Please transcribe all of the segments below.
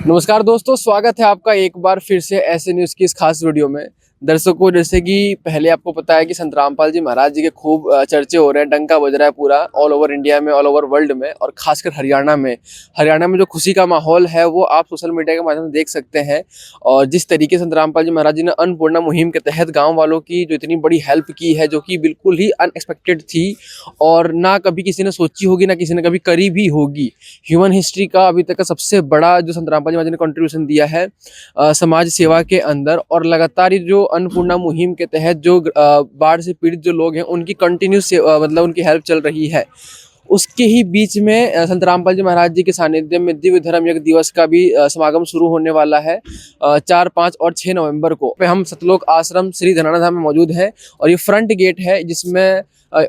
नमस्कार दोस्तों, स्वागत है आपका एक बार फिर से ऐसे न्यूज़ की इस खास वीडियो में। दर्शकों, जैसे कि पहले आपको पता है कि संत रामपाल जी महाराज जी के खूब चर्चे हो रहे हैं, डंका बज रहा है पूरा ऑल ओवर इंडिया में, ऑल ओवर वर्ल्ड में और खासकर हरियाणा में। हरियाणा में जो खुशी का माहौल है वो आप सोशल मीडिया के माध्यम से देख सकते हैं। और जिस तरीके से संत रामपाल जी महाराज जी ने अन्नपूर्णा मुहिम के तहत गाँव वालों की जो इतनी बड़ी हेल्प की है, जो कि बिल्कुल ही अनएक्सपेक्टेड थी और ना कभी किसी ने सोची होगी, ना किसी ने कभी करी भी होगी। ह्यूमन हिस्ट्री का अभी तक का सबसे बड़ा जो संत रामपाल जी महाराज ने कंट्रीब्यूशन दिया है समाज सेवा के अंदर। और लगातार ये जो अन्नपूर्णा मुहिम के तहत जो बाढ़ से पीड़ित जो लोग हैं उनकी कंटिन्यू मतलब उनकी हेल्प चल रही है। उसके ही बीच में संत रामपाल जी महाराज जी के सानिध्य में दिव्य धर्म यज्ञ दिवस का भी समागम शुरू होने वाला है 4, 5 और 6 नवंबर को। पे हम सतलोक आश्रम श्री धनाना धाम में मौजूद है और ये फ्रंट गेट है जिसमें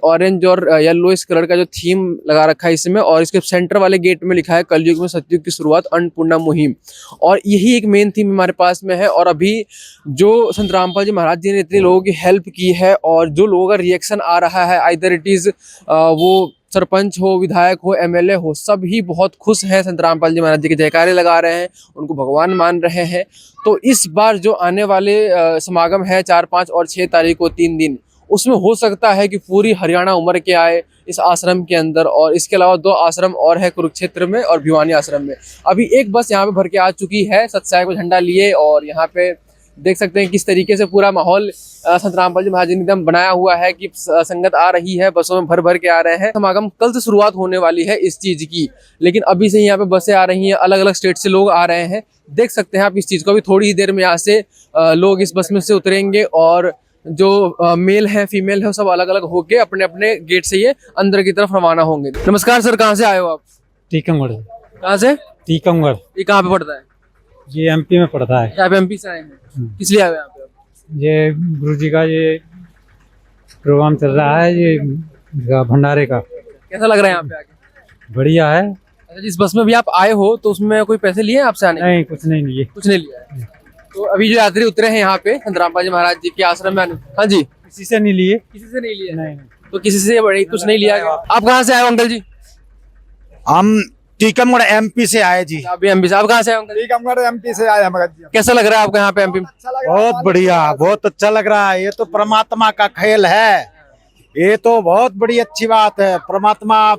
ऑरेंज और येलो इस कलर का जो थीम लगा रखा है इसमें, और इसके सेंटर वाले गेट में लिखा है कलयुग में सतयुग की शुरुआत अन्नपूर्णा मुहिम। और यही एक मेन थीम हमारे पास में है। और अभी जो संत रामपाल जी महाराज जी ने इतने लोगों की हेल्प की है और जो लोगों का रिएक्शन आ रहा है, आइदर इट इज वो सरपंच हो, विधायक हो, एमएलए हो, सब ही बहुत खुश हैं, संत रामपाल जी महाराज जी के जयकारे लगा रहे हैं, उनको भगवान मान रहे हैं। तो इस बार जो आने वाले समागम है 4, 5 और 6 तारीख को 3 दिन, उसमें हो सकता है कि पूरी हरियाणा उमड़ के आए इस आश्रम के अंदर। और इसके अलावा 2 आश्रम और है कुरुक्षेत्र में और भिवानी आश्रम में। अभी एक बस यहाँ पे भर के आ चुकी है सत्साई को झंडा लिए, और यहाँ पे देख सकते हैं किस तरीके से पूरा माहौल संत रामपाल जी महाराज जी ने एकदम बनाया हुआ है कि संगत आ रही है, बसों में भर भर के आ रहे हैं। समागम कल से शुरुआत होने वाली है इस चीज की, लेकिन अभी से यहाँ पे बसें आ रही हैं, अलग अलग स्टेट से लोग आ रहे हैं। देख सकते हैं आप इस चीज को। अभी थोड़ी ही देर में यहाँ से लोग इस बस में से उतरेंगे और जो मेल है फीमेल है सब अलग अलग होके अपने अपने गेट से ये अंदर की तरफ रवाना होंगे। नमस्कार सर, कहाँ से आए हो आप? टीकमगढ़। कहाँ से? टीकमगढ़। ये कहाँ पे पड़ता है? ये एमपी में पड़ता है। आप एमपी से आए हैं? किस लिए आए हो यहाँ पे? ये गुरुजी का ये प्रोग्राम चल रहा है, ये भंडारे का। कैसा लग रहा है यहाँ पे आके? बढ़िया है। अच्छा, जिस बस में भी आप आए हो तो उसमें कोई पैसे लिए हैं आपसे आने के? नहीं, कुछ नहीं लिए। कुछ नहीं लिया है। तो अभी जो यात्री उतरे हैं यहाँ पे संत रामपाल जी महाराज जी के आश्रम में हाँ जी, किसी से नहीं लिए। किसी से नहीं लिया? नहीं। तो किसी से कुछ नहीं लिया? आप कहाँ से आए हो अंकल जी? हम टीकमगढ़ एमपी से आए जी। आप भी एमपी से? आप कहाँ से आए अंकल? टीकमगढ़ एमपी से आए हम। कैसा लग रहा है आपको यहाँ पे एमपी में? बहुत बढ़िया, बहुत अच्छा लग रहा है। ये तो परमात्मा का खेल है, ये तो बहुत बड़ी अच्छी बात है। परमात्मा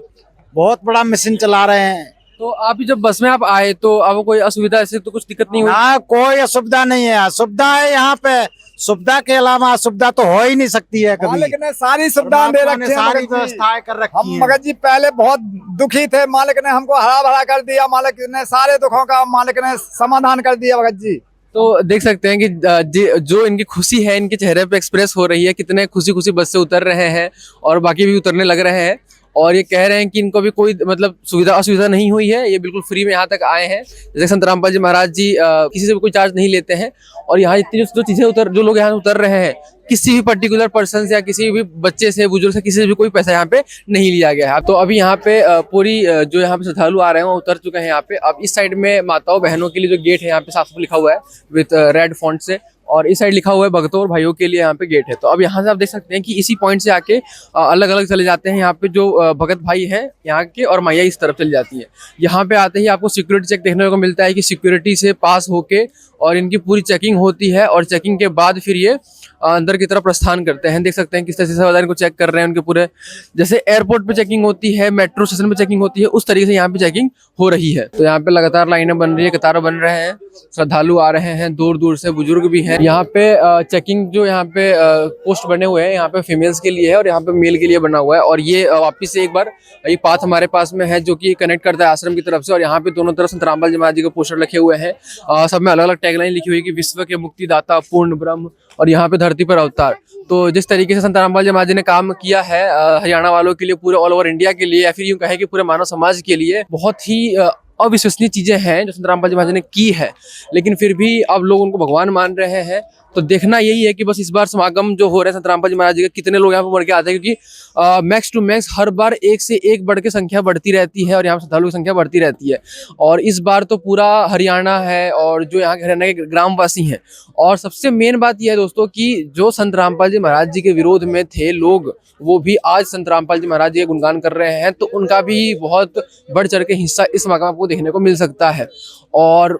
बहुत बड़ा मिशन चला रहे हैं। तो आप जब बस में आप आए तो आपको कोई असुविधा ऐसे तो कुछ दिक्कत नहीं हुई? हाँ, कोई असुविधा नहीं है। सुविधा है यहाँ पे, सुविधा के अलावा असुविधा तो हो ही नहीं सकती है कभी। मालिक ने सारी सुविधा दे रखी है, सारी व्यवस्थाएं कर रखी हम है। मगध जी पहले बहुत दुखी थे, मालिक ने हमको हरा भरा कर दिया। मालिक ने सारे दुखों का मालिक ने समाधान कर दिया भगत जी। तो देख सकते हैं कि जो इनकी खुशी है इनके चेहरे पे एक्सप्रेस हो रही है, कितने खुशी खुशी बस से उतर रहे हैं और बाकी भी उतरने लग रहे हैं। और ये कह रहे हैं कि इनको भी कोई मतलब सुविधा असुविधा नहीं हुई है, ये बिल्कुल फ्री में यहाँ तक आए हैं। जैसे संत रामपाल जी महाराज जी किसी से भी कोई चार्ज नहीं लेते हैं। और यहाँ इतनी जो चीजें जो लोग यहाँ उतर रहे हैं, किसी भी पर्टिकुलर पर्सन से या किसी भी बच्चे से, बुजुर्ग से, किसी से भी कोई पैसा यहाँ पे नहीं लिया गया है। तो अभी यहाँ पे पूरी जो यहाँ पे श्रद्धालु आ रहे हैं वो उतर चुके हैं यहाँ पे। अब इस साइड में माताओं बहनों के लिए जो गेट है यहाँ पे साफ लिखा हुआ है विद रेड फॉन्ट से, और इस साइड लिखा हुआ है भक्तों और भाइयों के लिए यहाँ पे गेट है। तो अब यहाँ से आप देख सकते हैं कि इसी पॉइंट से आके अलग अलग चले जाते हैं यहाँ पे जो भगत भाई हैं यहाँ के, और मैया इस तरफ चली जाती है। यहाँ पे आते ही आपको सिक्योरिटी चेक देखने को मिलता है कि सिक्योरिटी से पास होके और इनकी पूरी चेकिंग होती है, और चेकिंग के बाद फिर ये अंदर की तरफ प्रस्थान करते हैं। देख सकते हैं किस तरह से सेवादार को चेक कर रहे हैं उनके पूरे, जैसे एयरपोर्ट पे चेकिंग होती है, मेट्रो स्टेशन पे चेकिंग होती है, उस तरीके से यहाँ पे चेकिंग हो रही है। तो यहाँ पे लगातार लाइनें बन रही है, कतार बन रहे हैं, श्रद्धालु आ रहे हैं दूर दूर से, बुजुर्ग भी हैं। यहाँ पे चेकिंग जो यहाँ पे पोस्ट बने हुए हैं यहाँ पे फीमेल्स के लिए है और यहाँ पे मेल के लिए बना हुआ है। और ये वापिस से एक बार ये पाथ हमारे पास में है जो कि कनेक्ट करता है आश्रम की तरफ से। और यहाँ पे दोनों तरफ संत रामपाल जी महाराज जी के पोस्टर रखे हुए हैं, सब में अलग अलग टैगलाइन लिखी हुई है कि विश्व के मुक्तिदाता पूर्ण ब्रह्म और यहाँ पे धरती पर अवतार। तो जिस तरीके से संत रामपाल जी महाराज जी ने काम किया है हरियाणा वालों के लिए, पूरे ऑल ओवर इंडिया के लिए, या फिर यूं कहे कि पूरे मानव समाज के लिए, बहुत ही अविश्वसनीय चीजें हैं जो संत रामपाल जी महाराज जी ने की है। लेकिन फिर भी अब लोग उनको भगवान मान रहे हैं। तो देखना यही है कि बस इस बार समागम जो हो रहा है संत रामपाल जी महाराज जी का, कितने लोग यहाँ पर बढ़ के आते हैं, क्योंकि मैक्स टू मैक्स हर बार एक से एक बढ़ के संख्या बढ़ती रहती है और यहाँ श्रद्धालुओं की संख्या बढ़ती रहती है। और इस बार तो पूरा हरियाणा है और जो यहाँ के हरियाणा के ग्रामवासी हैं। और सबसे मेन बात यह है दोस्तों कि जो संत रामपाल जी महाराज जी के विरोध में थे लोग, वो भी आज संत रामपाल जी महाराज जी का गुणगान कर रहे हैं। तो उनका भी बहुत बढ़ चढ़ के हिस्सा इस समागम में आपको देखने को मिल सकता है। और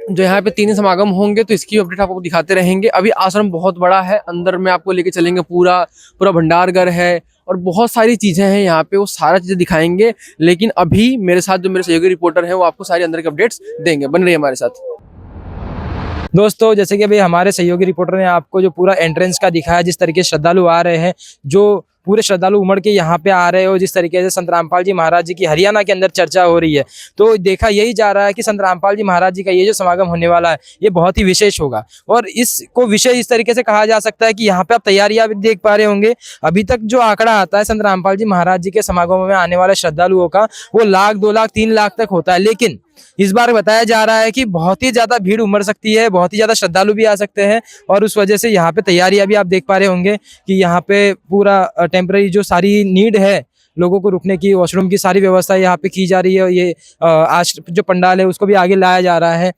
जो यहाँ पे 3 समागम होंगे तो इसकी अपडेट आपको दिखाते रहेंगे। अभी आश्रम बहुत बड़ा है, अंदर में आपको लेके चलेंगे, पूरा पूरा भंडार घर है और बहुत सारी चीज़ें हैं यहाँ पे, वो सारा चीज़ें दिखाएंगे। लेकिन अभी मेरे साथ जो मेरे सहयोगी रिपोर्टर हैं वो आपको सारी अंदर के अपडेट्स देंगे, बन रही है हमारे साथ। दोस्तों जैसे कि अभी हमारे सहयोगी रिपोर्टर ने आपको जो पूरा एंट्रेंस का दिखाया, जिस तरीके से श्रद्धालु आ रहे हैं, जो पूरे श्रद्धालु उमड़ के यहाँ पे आ रहे हो, जिस तरीके से संत रामपाल जी महाराज जी की हरियाणा के अंदर चर्चा हो रही है, तो देखा यही जा रहा है कि संत रामपाल जी महाराज जी का ये जो समागम होने वाला है ये बहुत ही विशेष होगा। और इसको विशेष इस तरीके से कहा जा सकता है कि यहाँ पे आप तैयारियां भी देख पा रहे होंगे। अभी तक जो आंकड़ा आता है संत रामपाल जी महाराज जी के समागमों में आने वाले श्रद्धालुओं का, वो 1 लाख 2 लाख 3 लाख तक होता है। लेकिन इस बार बताया जा रहा है कि बहुत ही ज्यादा भीड़ उमड़ सकती है, बहुत ही ज्यादा श्रद्धालु भी आ सकते हैं। और उस वजह से यहाँ पे तैयारियां भी आप देख पा रहे होंगे कि यहाँ पे पूरा टेम्पररी जो सारी नीड है, लोगों को रुकने की, वॉशरूम की सारी व्यवस्था यहाँ पे की जा रही है। ये आज जो पंडाल है उसको भी आगे लाया जा रहा है।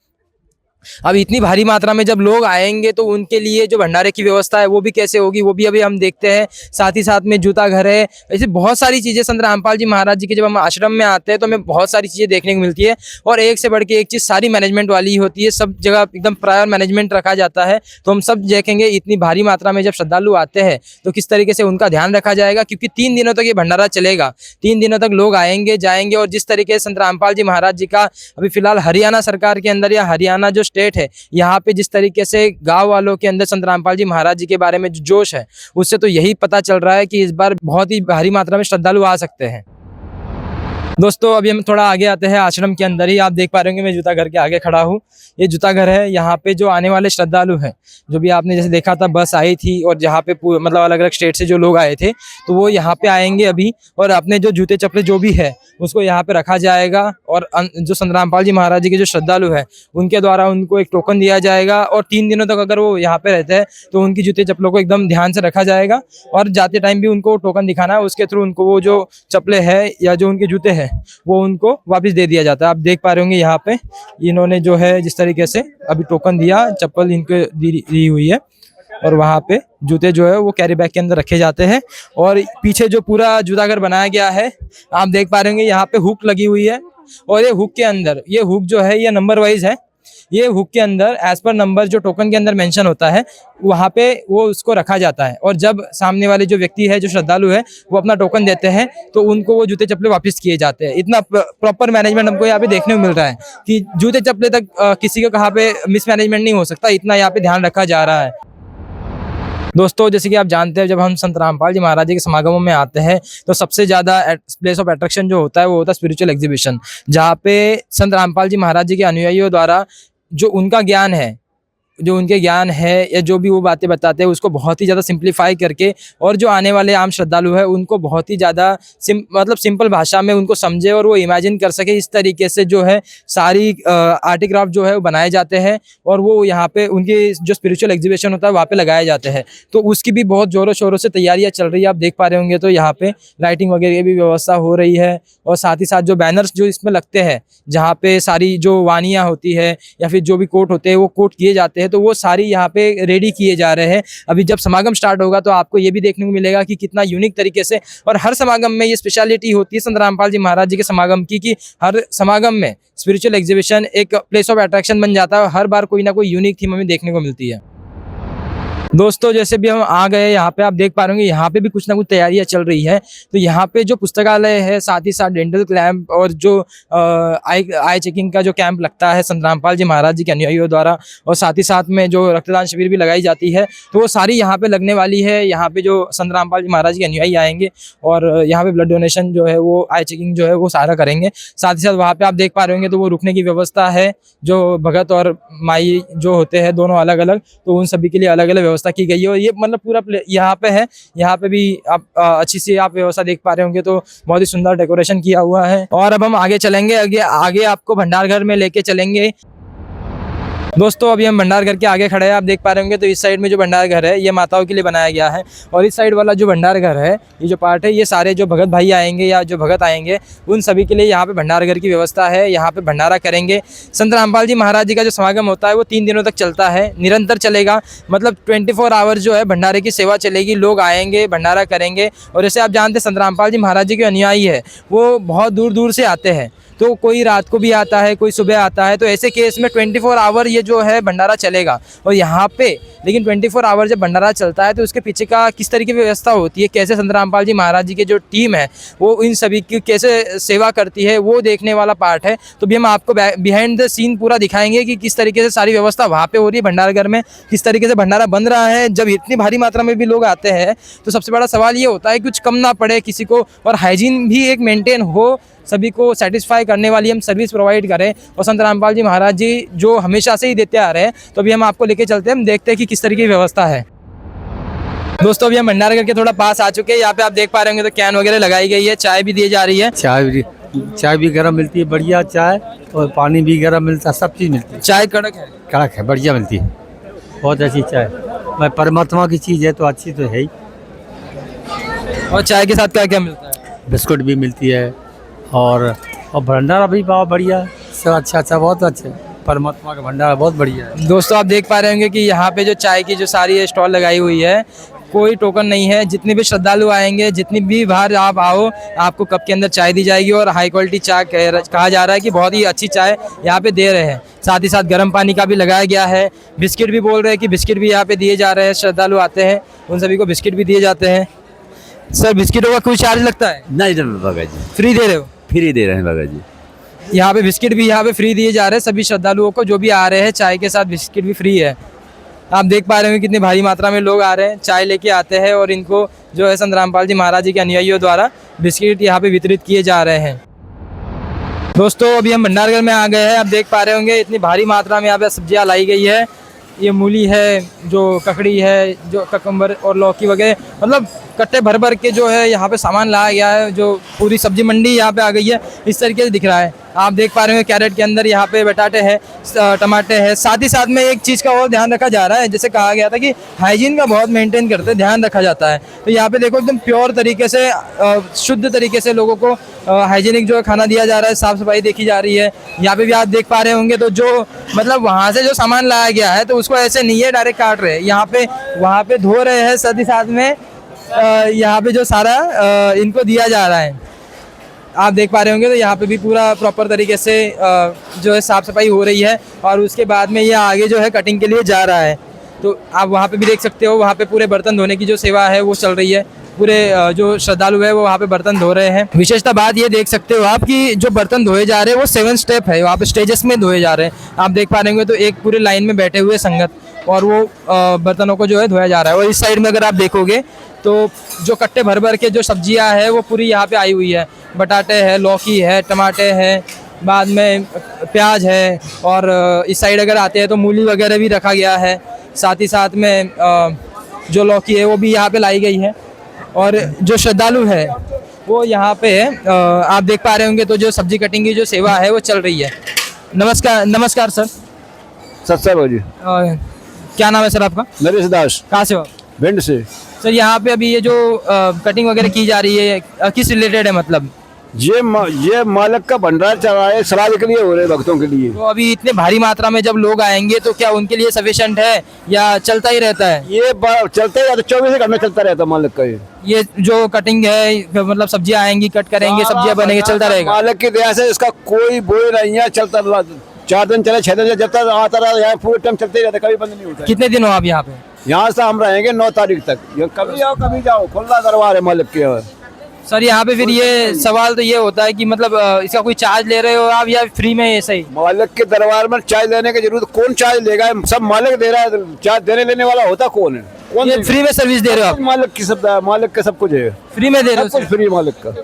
अब इतनी भारी मात्रा में जब लोग आएंगे तो उनके लिए जो भंडारे की व्यवस्था है वो भी कैसे होगी, वो भी अभी हम देखते हैं। साथ ही साथ में जूता घर है, ऐसे बहुत सारी चीज़ें संत रामपाल जी महाराज जी के जब हम आश्रम में आते हैं तो हमें बहुत सारी चीज़ें देखने को मिलती है। और एक से बढ़ के एक चीज़ सारी मैनेजमेंट वाली ही होती है, सब जगह एकदम प्रायर मैनेजमेंट रखा जाता है। तो हम सब देखेंगे इतनी भारी मात्रा में जब श्रद्धालु आते हैं तो किस तरीके से उनका ध्यान रखा जाएगा, क्योंकि 3 दिनों तक ये भंडारा चलेगा। 3 दिनों तक लोग आएंगे जाएंगे। और जिस तरीके से संत रामपाल जी महाराज जी का अभी फिलहाल हरियाणा सरकार के अंदर या हरियाणा जो स्टेट है, यहाँ पे जिस तरीके से गांव वालों के अंदर संत रामपाल जी महाराज जी के बारे में जो जोश है, उससे तो यही पता चल रहा है कि इस बार बहुत ही भारी मात्रा में श्रद्धालु आ सकते हैं। दोस्तों अभी हम थोड़ा आगे आते हैं, आश्रम के अंदर ही आप देख पा रहे होंगे मैं जूता घर के आगे खड़ा हूँ। ये जूता घर है, यहाँ पे जो आने वाले श्रद्धालु हैं, जो भी आपने जैसे देखा था बस आई थी और जहाँ पे मतलब अलग अलग स्टेट से जो लोग आए थे, तो वो यहाँ पे आएंगे अभी और अपने जो जूते चप्पल जो भी है उसको यहाँ पे रखा जाएगा। और जो संत रामपाल जी महाराज जी के जो श्रद्धालु है उनके द्वारा उनको एक टोकन दिया जाएगा। और 3 दिनों तक अगर वो यहाँ पे रहते हैं तो उनकी जूते चप्पलों को एकदम ध्यान से रखा जाएगा और जाते टाइम भी उनको टोकन दिखाना है, उसके थ्रू उनको वो जो चप्पलें है या जो उनके जूते हैं वो उनको वापस दे दिया जाता है। आप देख पा रहे होंगे यहाँ पे इन्होंने जो है जिस तरीके से अभी टोकन दिया, चप्पल इनको दी हुई है और वहाँ पे जूते जो है वो कैरी बैग के अंदर रखे जाते हैं। और पीछे जो पूरा जूता घर बनाया गया है आप देख पा रहे होंगे, यहाँ पे हुक लगी हुई है और ये हुक के अंदर ये हुक जो है ये नंबर वाइज है। ये हुक के अंदर एज पर नंबर जो टोकन के अंदर मेंशन होता है वहाँ पे वो उसको रखा जाता है। और जब सामने वाले जो व्यक्ति है, जो श्रद्धालु है, वो अपना टोकन देते हैं तो उनको वो जूते चप्पलें वापस किए जाते हैं। इतना प्रॉपर मैनेजमेंट हमको यहाँ पे देखने को मिल रहा है कि जूते चप्पलें तक किसी का कहाँ पे मिसमैनेजमेंट नहीं हो सकता, इतना यहाँ पे ध्यान रखा जा रहा है। दोस्तों जैसे कि आप जानते हैं जब हम संत रामपाल जी महाराज जी के समागमों में आते हैं तो सबसे ज़्यादा प्लेस ऑफ अट्रैक्शन जो होता है वो होता है स्पिरिचुअल एग्जीबिशन, जहाँ पे संत रामपाल जी महाराज जी के अनुयायियों द्वारा जो उनका ज्ञान है, जो उनके ज्ञान है या जो भी वो बातें बताते हैं उसको बहुत ही ज़्यादा सिंप्लीफाई करके और जो आने वाले आम श्रद्धालु है उनको बहुत ही ज़्यादा मतलब सिंपल भाषा में उनको समझे और वो इमेजिन कर सके, इस तरीके से जो है सारी आर्टिक्राफ्ट जो है वो बनाए जाते हैं और वो यहाँ पे उनकी जो स्पिरिचुअल एग्जीबिशन होता है वहाँ पे लगाए जाते हैं। तो उसकी भी बहुत ज़ोरों शोरों से तैयारियाँ चल रही है, आप देख पा रहे होंगे। तो यहाँ पे लाइटिंग वगैरह की भी व्यवस्था हो रही है और साथ ही साथ जो बैनर्स जो इसमें लगते हैं, जहाँ पे सारी जो वानियाँ होती है या फिर जो भी कोट होते हैं वो कोट किए जाते हैं, तो वो सारी यहाँ पे रेडी किए जा रहे हैं। अभी जब समागम स्टार्ट होगा तो आपको ये भी देखने को मिलेगा कि कितना यूनिक तरीके से, और हर समागम में ये स्पेशलिटी होती है संत रामपाल जी महाराज जी के समागम की कि हर समागम में स्पिरिचुअल एग्जीबिशन एक प्लेस ऑफ अट्रैक्शन बन जाता है। हर बार कोई ना कोई यूनिक थीम हमें देखने को मिलती है। दोस्तों जैसे भी हम आ गए यहाँ पे आप देख पा रहे होंगे यहाँ पे भी कुछ ना कुछ तैयारियां चल रही है। तो यहाँ पे जो पुस्तकालय है, साथ ही साथ डेंटल कैंप और जो आई चेकिंग का जो कैंप लगता है संत रामपाल जी महाराज जी के अनुयायियों द्वारा, और साथ ही साथ में जो रक्तदान शिविर भी लगाई जाती है, तो वो सारी यहाँ पे लगने वाली है। यहाँ पे जो संत रामपाल जी महाराज के अनुयायी आएंगे और यहाँ पे ब्लड डोनेशन जो है वो आई चेकिंग जो है वो सारा करेंगे। साथ ही साथ वहाँ पे आप देख पा रहे होंगे तो वो रुकने की व्यवस्था है, जो भगत और माई जो होते हैं दोनों अलग अलग, तो उन सभी के लिए अलग अलग व्यवस्था की गई है। और ये मतलब पूरा यहाँ पे है, यहाँ पे भी आप अच्छी सी आप व्यवस्था देख पा रहे होंगे। तो बहुत ही सुंदर डेकोरेशन किया हुआ है। और अब हम आगे चलेंगे, आगे आपको भंडार घर में लेके चलेंगे। दोस्तों अभी हम भंडार घर के आगे खड़े हैं, आप देख पा रहे होंगे। तो इस साइड में जो भंडार घर है ये माताओं के लिए बनाया गया है, और इस साइड वाला जो भंडार घर है, ये जो पार्ट है, ये सारे जो भगत भाई आएंगे या जो भगत आएंगे उन सभी के लिए यहाँ पे भंडार घर की व्यवस्था है। यहाँ पे भंडारा करेंगे। संत रामपाल जी महाराज जी का जो समागम होता है वो 3 दिनों तक चलता है, निरंतर चलेगा। मतलब 24 आवर्स जो है भंडारे की सेवा चलेगी। लोग आएंगे, भंडारा करेंगे। और जैसे आप जानते हैं संत रामपाल जी महाराज जी के अनुयायी है, वो बहुत दूर दूर से आते हैं। तो कोई रात को भी आता है, कोई सुबह आता है। तो ऐसे केस में 24 आवर ये जो है भंडारा चलेगा। और यहाँ पे लेकिन 24 आवर जब भंडारा चलता है तो उसके पीछे का किस तरीके की व्यवस्था होती है, कैसे संत रामपाल जी महाराज जी की जो टीम है वो इन सभी की कैसे सेवा करती है, वो देखने वाला पार्ट है। तो भी हम आपको बिहाइंड द सीन पूरा दिखाएंगे कि किस तरीके से सारी व्यवस्था वहाँ पे हो रही है भंडार घर में, किस तरीके से भंडारा बन रहा है। जब इतनी भारी मात्रा में भी लोग आते हैं तो सबसे बड़ा सवाल ये होता है कि कुछ कम ना पड़े किसी को, और हाइजीन भी एक मेंटेन हो, सभी को सेटिस्फाई करने वाली हम सर्विस प्रोवाइड करें। और संत रामपाल जी महाराज जी जो हमेशा से ही देते आ रहे हैं, तो अभी हम आपको लेके चलते हैं, हम देखते हैं कि किस तरीके की व्यवस्था है। दोस्तों अभी हम भंडारा घर के थोड़ा पास आ चुके हैं। यहाँ पे आप देख पा रहे होंगे तो कैन वगैरह लगाई गई है, चाय भी दी जा रही है। चाय भी गर्म मिलती है, बढ़िया चाय, और पानी भी गर्म मिलता है, सब चीज़ मिलती है। चाय कड़क है, कड़क है, बढ़िया मिलती है, बहुत अच्छी चाय। भाई परमात्मा की चीज़ है तो अच्छी तो है ही। और चाय के साथ क्या क्या मिलता है? बिस्कुट भी मिलती है, और भंडारा भी बहुत बढ़िया, सब अच्छा, बहुत अच्छा। परमात्मा का भंडारा बहुत बढ़िया है। दोस्तों आप देख पा रहे होंगे कि यहाँ पे जो चाय की जो सारी स्टॉल लगाई हुई है, कोई टोकन नहीं है। जितने भी श्रद्धालु आएंगे, जितनी भी बार आप आओ, आपको कप के अंदर चाय दी जाएगी। और हाई क्वालिटी चाय कहा जा रहा है कि बहुत ही अच्छी चाय यहाँ पे दे रहे हैं। साथ ही साथ गर्म पानी का भी लगाया गया है। बिस्किट भी बोल रहे हैं कि बिस्किट भी यहाँ पे दिए जा रहे हैं। श्रद्धालु आते हैं उन सभी को बिस्किट भी दिए जाते हैं। सर बिस्किटों का कोई चार्ज लगता है? नहीं भगत जी, फ्री दे रहे हो? फ्री दे रहे हैं भगत जी। यहाँ पे बिस्किट भी यहाँ पे फ्री दिए जा रहे हैं सभी श्रद्धालुओं को, जो भी आ रहे हैं चाय के साथ बिस्किट भी फ्री है। आप देख पा रहे हैं कितनी भारी मात्रा में लोग आ रहे हैं, चाय लेके आते हैं, और इनको जो है संत रामपाल जी महाराज जी के अनुयायियों द्वारा बिस्किट यहाँ पे वितरित किए जा रहे हैं। दोस्तों अभी हम भंडार घर में आ गए हैं। आप देख पा रहे होंगे इतनी भारी मात्रा में यहाँ पे सब्जियाँ लाई गई है। ये मूली है, जो ककड़ी है, जो ककम्बर और लौकी वगैरह, मतलब कट्टे भर भर के जो है यहाँ पे सामान लाया गया है। जो पूरी सब्जी मंडी यहाँ पे आ गई है, इस तरीके से दिख रहा है। आप देख पा रहे हैं कैरेट के अंदर यहाँ पे बटाटे हैं, टमाटे हैं। साथ ही साथ में एक चीज़ का और ध्यान रखा जा रहा है, जैसे कहा गया था कि हाइजीन का बहुत मेंटेन करते हैं, ध्यान रखा जाता है। तो यहाँ पे देखो एकदम प्योर तरीके से, शुद्ध तरीके से लोगों को हाइजीनिक जो है खाना दिया जा रहा है, साफ़ सफाई देखी जा रही है। यहाँ पे भी आप देख पा रहे होंगे तो जो मतलब वहाँ से जो सामान लाया गया है तो उसको ऐसे नहीं है डायरेक्ट काट रहे हैं, यहाँ पे वहाँ पे धो रहे हैं। साथ ही साथ में यहाँ पे जो सारा इनको दिया जा रहा है, आप देख पा रहे होंगे। तो यहाँ पे भी पूरा प्रॉपर तरीके से जो है साफ़ सफाई हो रही है। और उसके बाद में ये आगे जो है कटिंग के लिए जा रहा है। तो आप वहाँ पे भी देख सकते हो, वहाँ पे पूरे बर्तन धोने की जो सेवा है वो चल रही है। पूरे जो श्रद्धालु है वो वहाँ पे बर्तन धो रहे हैं। विशेषता बात ये देख सकते हो आप कि जो बर्तन धोए जा रहे हैं वो 7 स्टेप है, वहाँ पे स्टेजेस में धोए जा रहे हैं। आप देख पा रहे होंगे तो एक पूरे लाइन में बैठे हुए संगत, और वो बर्तनों को जो है धोया जा रहा है। और इस साइड में अगर आप देखोगे तो जो कट्टे भर भर के जो सब्जियां है वो पूरी यहाँ पे आई हुई है। बटाटे है, लौकी है, टमाटे हैं, बाद में प्याज है, और इस साइड अगर आते हैं तो मूली वगैरह भी रखा गया है। साथ ही साथ में जो लौकी है वो भी यहाँ पे लाई गई है। और जो श्रद्धालु है वो यहाँ पे आप देख पा रहे होंगे तो जो सब्जी कटिंग की जो सेवा है वो चल रही है। नमस्कार, नमस्कार सर। सत्सर जी। क्या नाम है सर आपका? नरेश दास। कहाँ से हो? भिंड से। सर यहाँ पे अभी ये जो कटिंग वगैरह की जा रही है किस रिलेटेड है? मतलब ये मालक का भंडार चल रहा है, श्राद्ध के लिए हो रहे भक्तों के लिए। तो अभी इतने भारी मात्रा में जब लोग आएंगे तो क्या उनके लिए सफिशिएंट है या चलता ही रहता है? ये चलते रहता, 24 घंटे चलता रहता मालक का। ये जो कटिंग है मतलब सब्जियां आएंगी, कट करेंगे, सब्जियां बनेंगी, चलता रहेगा? मालक की दया से इसका कोई बोझ नहीं है, चलता 4 दिन चले, 6 दिन, जब तक आता रहा यहाँ पूरे टाइम चलते ही रहता, कभी बंद नहीं होता। कितने दिन हो आप यहाँ पे? यहाँ से हम रहेंगे 9 तारीख तक। कभी आओ कभी जाओ, खुला दरबार है मालिक के। सर यहाँ पे फिर ये सवाल तो ये होता है कि मतलब इसका कोई चार्ज ले रहे हो आप या फ्री में ऐसा ही? मालिक के दरबार में चार्ज लेने की जरूरत, कौन चार्ज लेगा? सब मालिक दे रहा है, चार्ज देने लेने वाला होता कौन है? कौन ये फ्री में सर्विस दे रहे हो आप? मालिक की सब, मालिक का सब कुछ है, फ्री में दे रहे हो? फ्री मालिक का।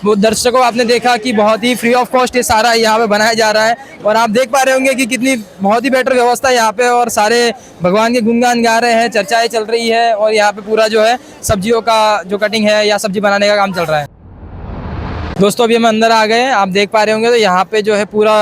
वो दर्शकों आपने देखा कि बहुत ही फ्री ऑफ कॉस्ट ये सारा यहाँ पे बनाया जा रहा है। और आप देख पा रहे होंगे कि कितनी बहुत ही बेटर व्यवस्था यहाँ पे, और सारे भगवान के गुणगान गा रहे हैं, चर्चाएं चल रही है, और यहाँ पे पूरा जो है सब्जियों का जो कटिंग है या सब्जी बनाने का काम चल रहा है। दोस्तों अभी हम अंदर आ गए हैं, आप देख पा रहे होंगे तो यहाँ पे जो है पूरा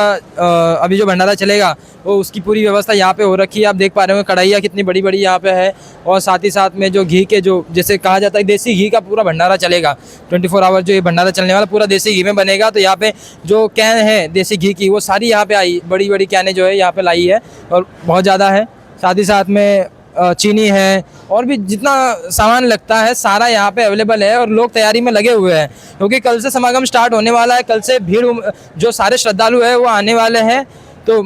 अभी जो भंडारा चलेगा वो उसकी पूरी व्यवस्था यहाँ पे हो रखी है। आप देख पा रहे होंगे कढ़ाइयाँ कितनी बड़ी बड़ी यहाँ पे है, और साथ ही साथ में जो घी के जो जैसे कहा जाता है देसी घी का पूरा भंडारा चलेगा। 24 आवर जो ये भंडारा चलने वाला पूरा देसी घी में बनेगा। तो यहाँ पे जो कैन है देसी घी की वो सारी यहाँ पे आई, बड़ी बड़ी कैनें जो है यहाँ पे लाई है और बहुत ज़्यादा है। साथ ही साथ में चीनी है और भी जितना सामान लगता है सारा यहाँ पे अवेलेबल है, और लोग तैयारी में लगे हुए हैं क्योंकि कल से समागम स्टार्ट होने वाला है। कल से भीड़ जो सारे श्रद्धालु है वो आने वाले हैं, तो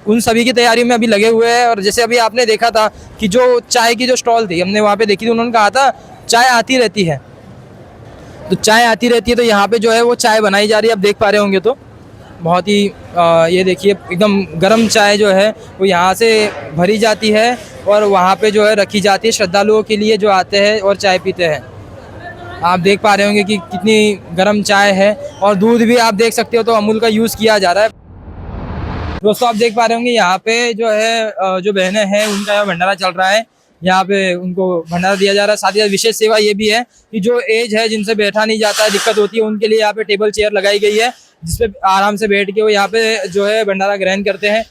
उन सभी की तैयारी में अभी लगे हुए हैं। और जैसे अभी आपने देखा था कि जो चाय की जो स्टॉल थी हमने वहाँ पे देखी थी, उन्होंने कहा था चाय आती रहती है, तो चाय आती रहती है, तो यहाँ पे जो है वो चाय बनाई जा रही है। आप देख पा रहे होंगे तो बहुत ही ये देखिए एकदम गर्म चाय जो है वो यहाँ से भरी जाती है और वहाँ पे जो है रखी जाती है श्रद्धालुओं के लिए जो आते हैं और चाय पीते हैं। आप देख पा रहे होंगे कि कितनी गर्म चाय है, और दूध भी आप देख सकते हो तो अमूल का यूज़ किया जा रहा है। दोस्तों आप देख पा रहे होंगे यहाँ पे जो है जो बहनें हैं उनका भंडारा चल रहा है, यहाँ पे उनको भंडारा दिया जा रहा है। साथ ही साथ विशेष सेवा ये भी है कि जो एज है जिनसे बैठा नहीं जाता है, दिक्कत होती है, उनके लिए यहाँ पे टेबल चेयर लगाई गई है जिसपे आराम से बैठ के वो यहाँ पे जो है भंडारा ग्रहण करते हैं।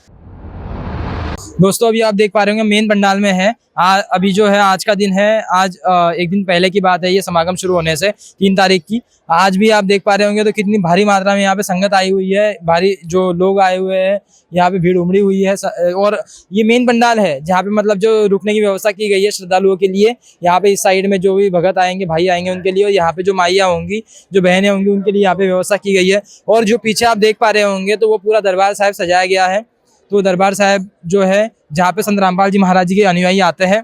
दोस्तों अभी आप देख पा रहे होंगे मेन पंडाल में है। अभी जो है आज का दिन है, आज एक दिन पहले की बात है ये समागम शुरू होने से 3 तारीख की। आज भी आप देख पा रहे होंगे तो कितनी भारी मात्रा में यहाँ पे संगत आई हुई है, भारी जो लोग आए हुए हैं, यहाँ पे भीड़ उमड़ी हुई है। और ये मेन पंडाल है जहाँ पे मतलब जो रुकने की व्यवस्था की गई है श्रद्धालुओं के लिए। यहाँ पे इस साइड में जो भी भगत आएंगे, भाई आएंगे उनके लिए, और यहाँ पे जो माइयाँ होंगी, जो बहनें होंगी उनके लिए यहाँ पे व्यवस्था की गई है। और जो पीछे आप देख पा रहे होंगे तो वो पूरा दरबार साहिब सजाया गया है। तो दरबार साहिब जो है जहाँ पे संत रामपाल जी महाराज जी के अनुयायी आते हैं,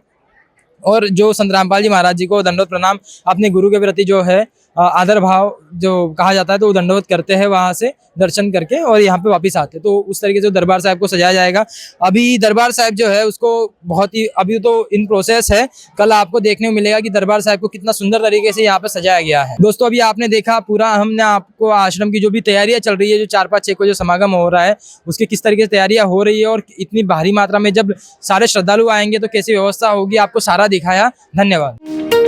और जो संत रामपाल जी महाराज जी को दंडवत प्रणाम अपने गुरु के प्रति जो है आदर भाव जो कहा जाता है तो वो दंडवत करते हैं वहाँ से दर्शन करके, और यहाँ पे वापस आते हैं। तो उस तरीके से दरबार साहिब को सजाया जाएगा। अभी दरबार साहिब जो है उसको बहुत ही अभी तो इन प्रोसेस है, कल आपको देखने को मिलेगा कि दरबार साहिब को कितना सुंदर तरीके से यहाँ पे सजाया गया है। दोस्तों अभी आपने देखा पूरा, हमने आपको आश्रम की जो भी तैयारियां चल रही है, जो 4, 5, 6 को जो समागम हो रहा है उसकी किस तरीके से तैयारियां हो रही है, और इतनी भारी मात्रा में जब सारे श्रद्धालु आएंगे तो कैसी व्यवस्था होगी, आपको सारा दिखाया। धन्यवाद।